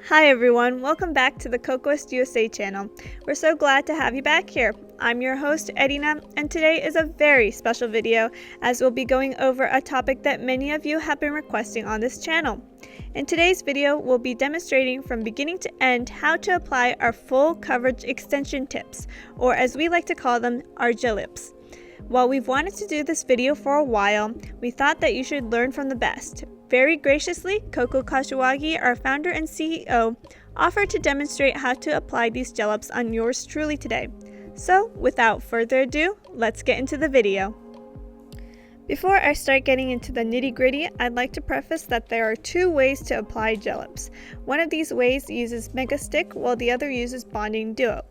Hi everyone, welcome back to the Kokoist USA channel. We're so glad to have you back here. I'm your host Edina, and today is a very special video as we'll be going over a topic that many of you have been requesting on this channel. In today's video, we'll be demonstrating from beginning to end how to apply our full coverage extension tips, or as we like to call them, our Gelips. While we've wanted to do this video for a while, we thought that you should learn from the best. Very graciously, Koko Kashiwagi, our founder and CEO, offered to demonstrate how to apply these Gelips on yours truly today. So, without further ado, let's get into the video. Before I start getting into the nitty-gritty, I'd like to preface that there are two ways to apply Gelips. One of these ways uses Mega Stick, while the other uses Bonding Duo.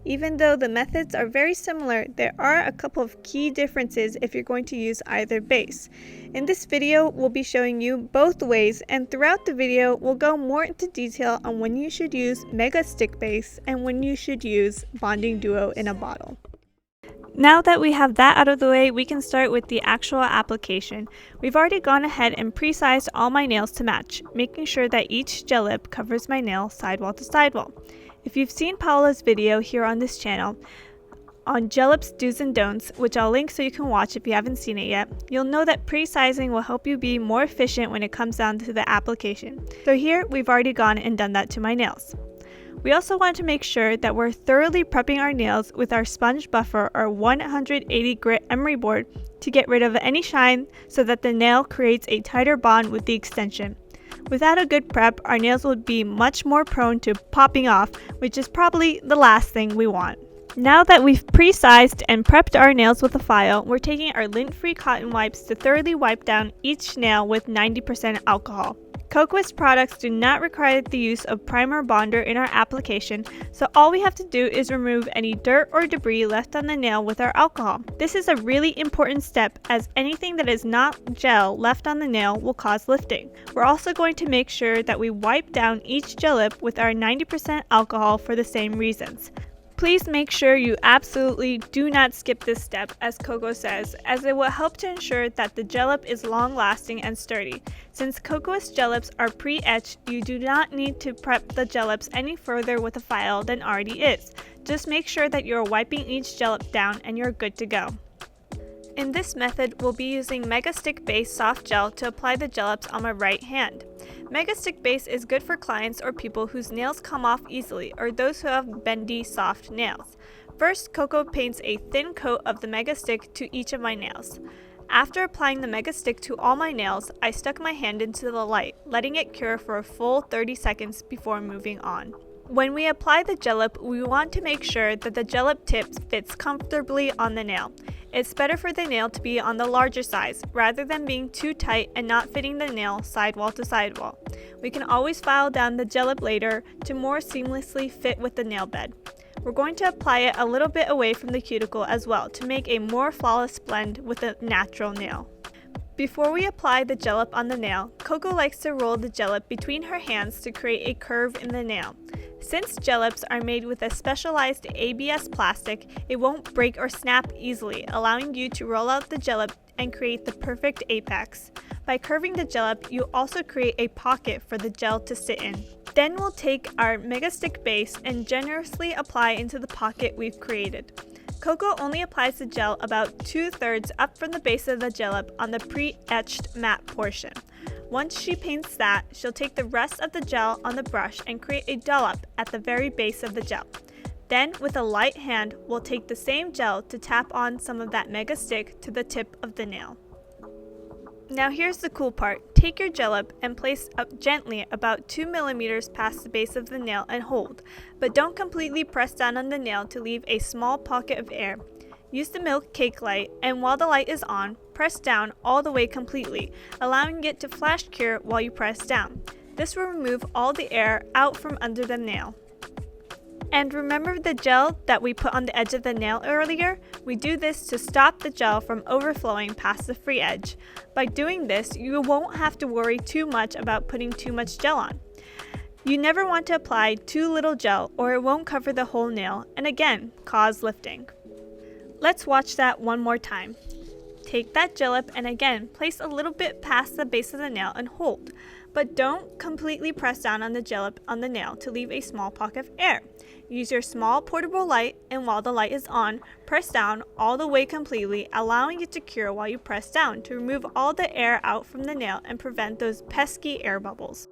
Even though the methods are very similar, there are a couple of key differences if you're going to use either base. In this video, we'll be showing you both ways, and throughout the video, we'll go more into detail on when you should use Mega Stick base and when you should use Bonding Duo in a bottle. Now that we have that out of the way, we can start with the actual application. We've already gone ahead and pre-sized all my nails to match, making sure that each Gelip covers my nail sidewall to sidewall. If you've seen Paola's video here on this channel on Gelips do's and don'ts, which I'll link so you can watch if you haven't seen it yet, you'll know that pre-sizing will help you be more efficient when it comes down to the application. So here, we've already gone and done that to my nails. We also want to make sure that we're thoroughly prepping our nails with our sponge buffer or 180 grit emery board to get rid of any shine so that the nail creates a tighter bond with the extension. Without a good prep, our nails would be much more prone to popping off, which is probably the last thing we want. Now that we've pre-sized and prepped our nails with a file, we're taking our lint-free cotton wipes to thoroughly wipe down each nail with 90% alcohol. Kokoist products do not require the use of primer bonder in our application, so all we have to do is remove any dirt or debris left on the nail with our alcohol. This is a really important step, as anything that is not gel left on the nail will cause lifting. We're also going to make sure that we wipe down each Gelip with our 90% alcohol for the same reasons. Please make sure you absolutely do not skip this step, as Koko says, as it will help to ensure that the Gelip is long-lasting and sturdy. Since Kokoist Gelips are pre-etched, you do not need to prep the Gelips any further with a file than already is. Just make sure that you're wiping each Gelip down and you're good to go. In this method, we'll be using Mega Stick Base Soft Gel to apply the Gelips on my right hand. Mega Stick Base is good for clients or people whose nails come off easily, or those who have bendy, soft nails. First, Koko paints a thin coat of the Mega Stick to each of my nails. After applying the Mega Stick to all my nails, I stuck my hand into the light, letting it cure for a full 30 seconds before moving on. When we apply the Gelip, we want to make sure that the Gelip tip fits comfortably on the nail. It's better for the nail to be on the larger size, rather than being too tight and not fitting the nail sidewall to sidewall. We can always file down the Gelip later to more seamlessly fit with the nail bed. We're going to apply it a little bit away from the cuticle as well to make a more flawless blend with a natural nail. Before we apply the Gelip on the nail, Koko likes to roll the Gelip between her hands to create a curve in the nail. Since Gelips are made with a specialized ABS plastic, it won't break or snap easily, allowing you to roll out the Gelip and create the perfect apex. By curving the Gelip, you also create a pocket for the gel to sit in. Then we'll take our Mega Stick base and generously apply into the pocket we've created. Koko only applies the gel about 2/3 up from the base of the Gelip on the pre-etched matte portion. Once she paints that, she'll take the rest of the gel on the brush and create a dollop at the very base of the gel. Then, with a light hand, we'll take the same gel to tap on some of that Mega Stick to the tip of the nail. Now here's the cool part. Take your Gelip and place up gently about 2 millimeters past the base of the nail and hold, but don't completely press down on the nail to leave a small pocket of air. Use the milk cake light, and while the light is on, press down all the way completely, allowing it to flash cure while you press down. This will remove all the air out from under the nail. And remember the gel that we put on the edge of the nail earlier? We do this to stop the gel from overflowing past the free edge. By doing this, you won't have to worry too much about putting too much gel on. You never want to apply too little gel or it won't cover the whole nail and again, cause lifting. Let's watch that one more time. Take that Gelip and again, place a little bit past the base of the nail and hold. But don't completely press down on the Gelip on the nail to leave a small pocket of air. Use your small portable light, and while the light is on, press down all the way completely, allowing it to cure while you press down to remove all the air out from the nail and prevent those pesky air bubbles.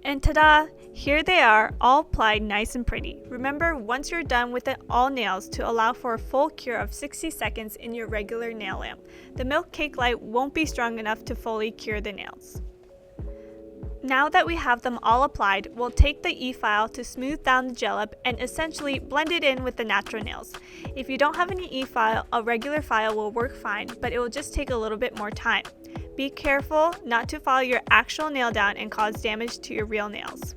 And ta-da! Here they are, all applied nice and pretty. Remember, once you're done with all nails, to allow for a full cure of 60 seconds in your regular nail lamp. The milk cake light won't be strong enough to fully cure the nails. Now that we have them all applied, we'll take the e-file to smooth down the Gelip and essentially blend it in with the natural nails. If you don't have any e-file, a regular file will work fine, but it will just take a little bit more time. Be careful not to file your actual nail down and cause damage to your real nails.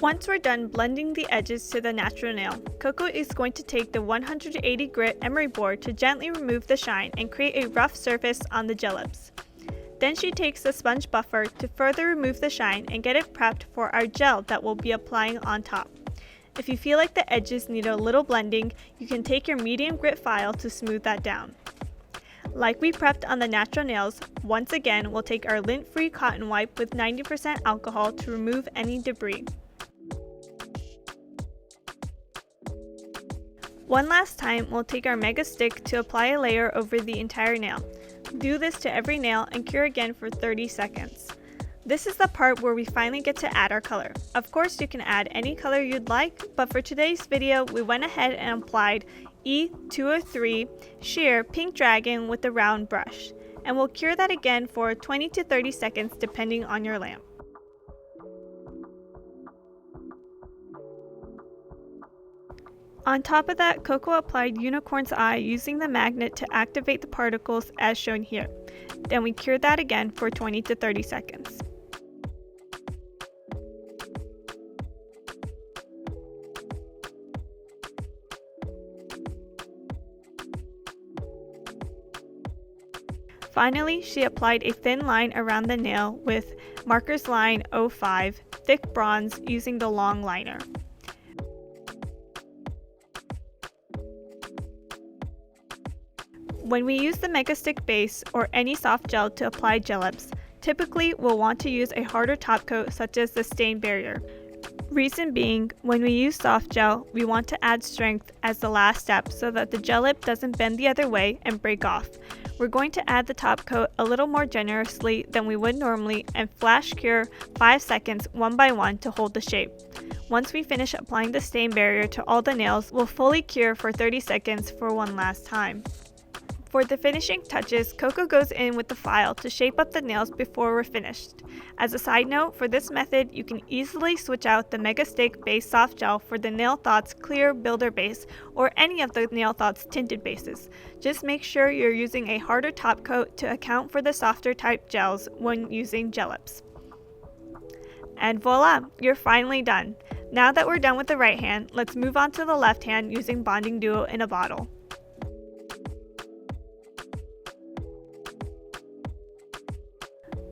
Once we're done blending the edges to the natural nail, Koko is going to take the 180 grit emery board to gently remove the shine and create a rough surface on the Gelips. Then she takes the sponge buffer to further remove the shine and get it prepped for our gel that we'll be applying on top. If you feel like the edges need a little blending, you can take your medium grit file to smooth that down. Like we prepped on the natural nails, once again we'll take our lint-free cotton wipe with 90% alcohol to remove any debris. One last time, we'll take our mega stick to apply a layer over the entire nail. Do this to every nail and cure again for 30 seconds. This is the part where we finally get to add our color. Of course, you can add any color you'd like, but for today's video, we went ahead and applied E203 Sheer Pink Dragon with the round brush. And we'll cure that again for 20 to 30 seconds depending on your lamp. On top of that, Koko applied Unicorn's Eye using the magnet to activate the particles as shown here. Then we cured that again for 20 to 30 seconds. Finally, she applied a thin line around the nail with Marker's Line 05 thick bronze using the long liner. When we use the Mega Stick base or any soft gel to apply Gelips, typically we'll want to use a harder top coat such as the stain barrier. Reason being, when we use soft gel, we want to add strength as the last step so that the Gelip doesn't bend the other way and break off. We're going to add the top coat a little more generously than we would normally and flash cure 5 seconds one by one to hold the shape. Once we finish applying the stain barrier to all the nails, we'll fully cure for 30 seconds for one last time. For the finishing touches, Koko goes in with the file to shape up the nails before we're finished. As a side note, for this method, you can easily switch out the Mega Stick base soft gel for the Nail Thoughts clear builder base or any of the Nail Thoughts tinted bases. Just make sure you're using a harder top coat to account for the softer type gels when using Gelips. And voila, you're finally done. Now that we're done with the right hand, let's move on to the left hand using Bonding Duo in a bottle.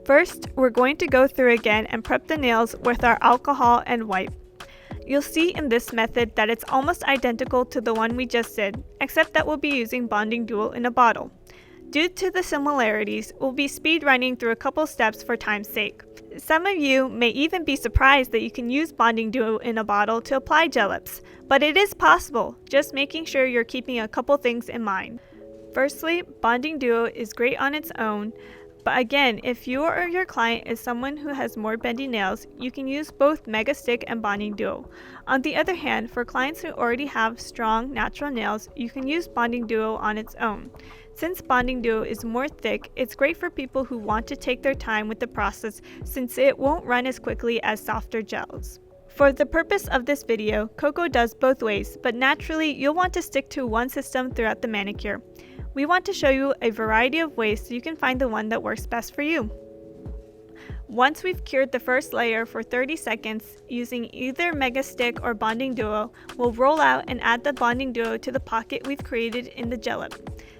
First, we're going to go through again and prep the nails with our alcohol and wipe. You'll see in this method that it's almost identical to the one we just did, except that we'll be using Bonding Duo in a bottle. Due to the similarities, we'll be speed running through a couple steps for time's sake. Some of you may even be surprised that you can use Bonding Duo in a bottle to apply Gelips, but it is possible, just making sure you're keeping a couple things in mind. Firstly, Bonding Duo is great on its own, but again, if you or your client is someone who has more bendy nails, you can use both Mega Stick and Bonding Duo. On the other hand, for clients who already have strong natural nails, you can use Bonding Duo on its own. Since Bonding Duo is more thick, it's great for people who want to take their time with the process since it won't run as quickly as softer gels. For the purpose of this video, Koko does both ways, but naturally you'll want to stick to one system throughout the manicure. We want to show you a variety of ways so you can find the one that works best for you. Once we've cured the first layer for 30 seconds using either Mega Stick or Bonding Duo, we'll roll out and add the Bonding Duo to the pocket we've created in the Gelip.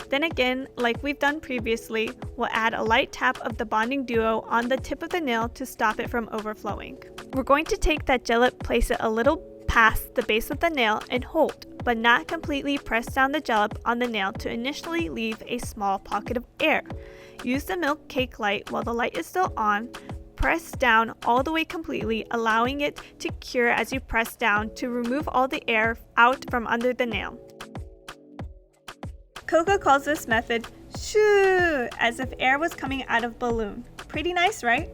Then again, like we've done previously, we'll add a light tap of the Bonding Duo on the tip of the nail to stop it from overflowing. We're going to take that Gelip, place it a little past the base of the nail and hold, but not completely press down the Gelip on the nail to initially leave a small pocket of air. Use the milk cake light while the light is still on. Press down all the way completely, allowing it to cure as you press down to remove all the air out from under the nail. Koko calls this method shoo, as if air was coming out of balloon. Pretty nice, right?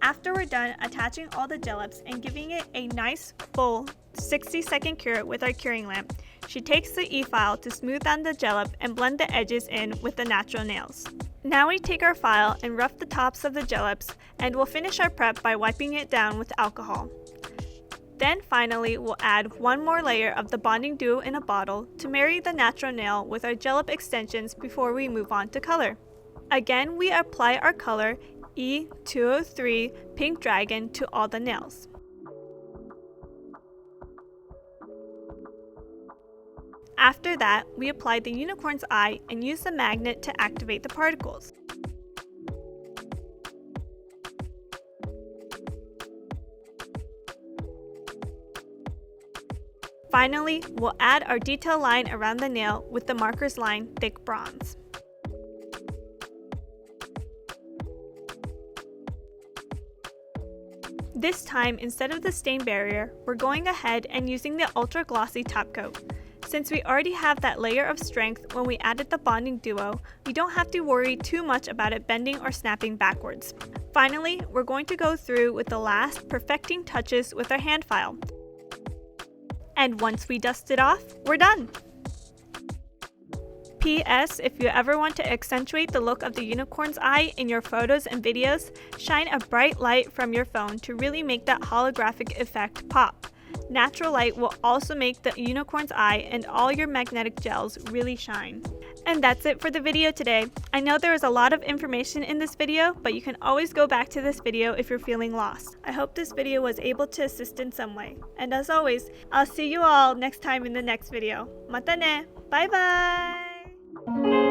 After we're done attaching all the Gelips and giving it a nice full 60-second cure with our curing lamp, she takes the e-file to smooth down the Gelip and blend the edges in with the natural nails. Now we take our file and rough the tops of the Gelips, and we'll finish our prep by wiping it down with alcohol. Then finally, we'll add one more layer of the bonding duo in a bottle to marry the natural nail with our Gelip extensions before we move on to color. Again, we apply our color E203 Pink Dragon to all the nails. After that, we apply the unicorn's eye and use the magnet to activate the particles. Finally, we'll add our detail line around the nail with the marker's line thick bronze. This time, instead of the stain barrier, we're going ahead and using the ultra glossy top coat. Since we already have that layer of strength when we added the bonding duo, we don't have to worry too much about it bending or snapping backwards. Finally, we're going to go through with the last perfecting touches with our hand file. And once we dust it off, we're done! P.S. If you ever want to accentuate the look of the unicorn's eye in your photos and videos, shine a bright light from your phone to really make that holographic effect pop. Natural light will also make the unicorn's eye and all your magnetic gels really shine. And that's it for the video today. I know there was a lot of information in this video, but you can always go back to this video if you're feeling lost. I hope this video was able to assist in some way. And as always, I'll see you all next time in the next video. Mata ne! Bye bye!